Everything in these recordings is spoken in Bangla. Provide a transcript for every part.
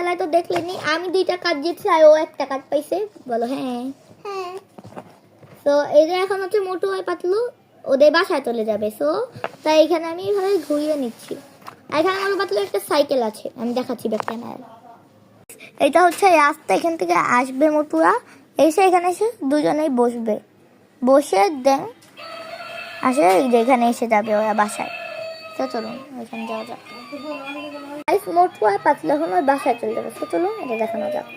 খেলায় তো দেখলেনি, আমি 2টা কার্ড জিতছি আর ও একটা কার্ড পাইছে। বলো হ্যাঁ। হ্যাঁ, তো এই যে এখন হচ্ছে মোটু আর পাতলু ওদের বাসায় চলে যাবে। সো তাই এখানে আমি এইভাবে ঘুরিয়ে নিচ্ছি। আর এখানে মোটু পাতলু একটা সাইকেল আছে, আমি দেখাচ্ছি ব্যাক ক্যামেরায়। এটা হচ্ছে রাস্তা, এখান থেকে আসবে মোটুরা, এসে এখানে এসে দুজনেই বসবে, বসে দেন আসে এই যে এখানে এসে যাবে ওরা বাসায়। তো চলুন ওইখানে যাওয়া যাক। মোটু আর পাতলু এখন ওই বাসায় চলে যাবে। তো চলুন এটা দেখানো যাক।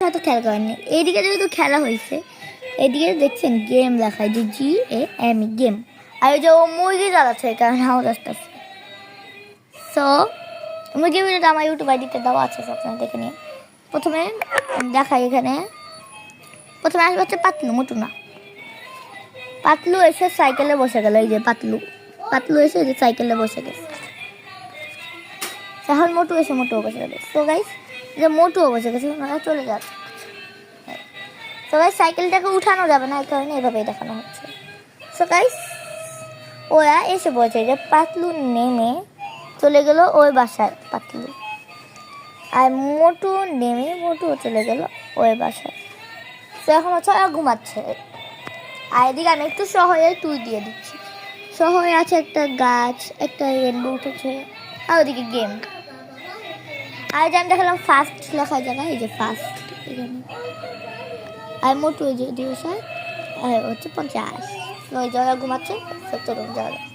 হয়তো খেলা করেননি, এইদিকে যেহেতু খেলা হয়েছে, এদিকে দেখছেন গেম লেখায় যে GAM গেম। আর ওই যে ও মুরগি জ্বালাচ্ছে, এই কারণে আওয়াজ আসতেছে। সো মুরগি ভিডিওটা আমার ইউটিউব আইডিতে দেওয়া আছে, আপনারা দেখে নিন। প্রথমে দেখাই, এখানে প্রথমে আসবে হচ্ছে পাতলু, মোটু না। পাতলু এসে সাইকেলে বসে গেল, এই যে পাতলু এসে এই যে সাইকেলে বসে গেছে। এখন মোটু এসে মোটুও বসে গেছে। তো গাইস যে মোটুও বসে গেছে, ওনারা চলে যাচ্ছে। তো গাইস সাইকেলটাকে উঠানো যাবে না, এই কারণে এভাবেই দেখানো হচ্ছে। সো গাইস ওরা এসে বলছে যে পাতলু নেমে চলে গেল ওই বাসায় পাতলু, আর মোটু নেমে মোটুও চলে গেল ওই বাসায়। তো এখন হচ্ছে ওরা ঘুমাচ্ছে। আর এদিকে আমি একটু শহরে টুই দিয়ে দিচ্ছি। শহরে আছে একটা গাছ, একটা রেনবো উঠেছে, আর ওদিকে গেম। আর যে আমি দেখালাম ফার্স্ট লেখা জায়গা, এই যে ফার্স্ট এখানে। আর মোটু ওই যে দিবসা হচ্ছে 50, ওই জায়গা ঘুমাচ্ছে। চলুন যাওয়া যায়।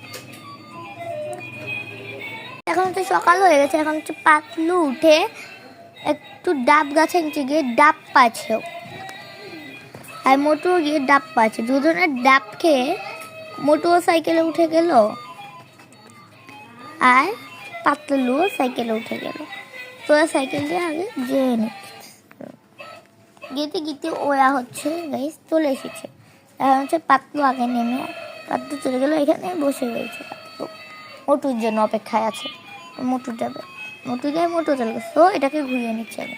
এখন হচ্ছে সকাল হয়ে গেছে, এখন হচ্ছে পাতলু উঠে একটু ডাব গাছের নিচে গিয়ে ডাব পাচ্ছে, আর মোটুও গিয়ে ডাব পাচ্ছে। দুজনের ডাব খেয়ে মোটুও সাইকেলে উঠে গেল, আর পাতলুও সাইকেলে উঠে গেল। তো সাইকেল দিয়ে আগে যেয়ে গেতে গেতে ওরা হচ্ছে গাইস চলে এসেছে। এখন হচ্ছে পাতলু আগে নেমে পাতলু চলে গেল, এখানে বসে রয়েছে পাতলু, মোটুর জন্য অপেক্ষায় আছে। মোটু যাবে, মোটু যায়, মোটু চলে গেছে। তো এটাকে ঘুরিয়ে নিচ্ছে আগে।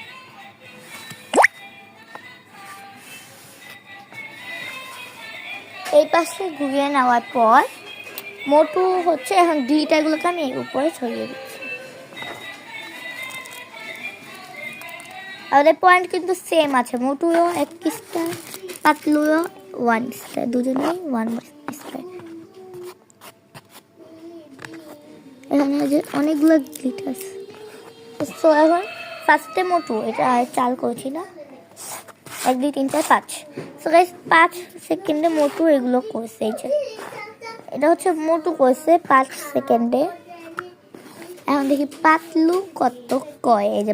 এই পাশে ঘুরিয়ে নেওয়ার পর মোটু হচ্ছে এখন ডিটাগুলোকে আমি এর উপরে ছড়িয়ে দিচ্ছি। আমাদের পয়েন্ট কিন্তু সেম আছে, মোটুও 1 স্টার, পাতলুও 1 স্টার, দুজনেই 1 স্টার। এখানে যে অনেকগুলো গ্লিটার আছে। তো এখন ফার্স্টে মোটু, এটা চাল করছি না, 1 2 3 4 5। সো গাইস 5 সেকেন্ডে মোটু এগুলো করছে। এই যে এটা হচ্ছে মোটু করছে 5 সেকেন্ডে। এখন দেখি পাতলু কত কয়। এই যে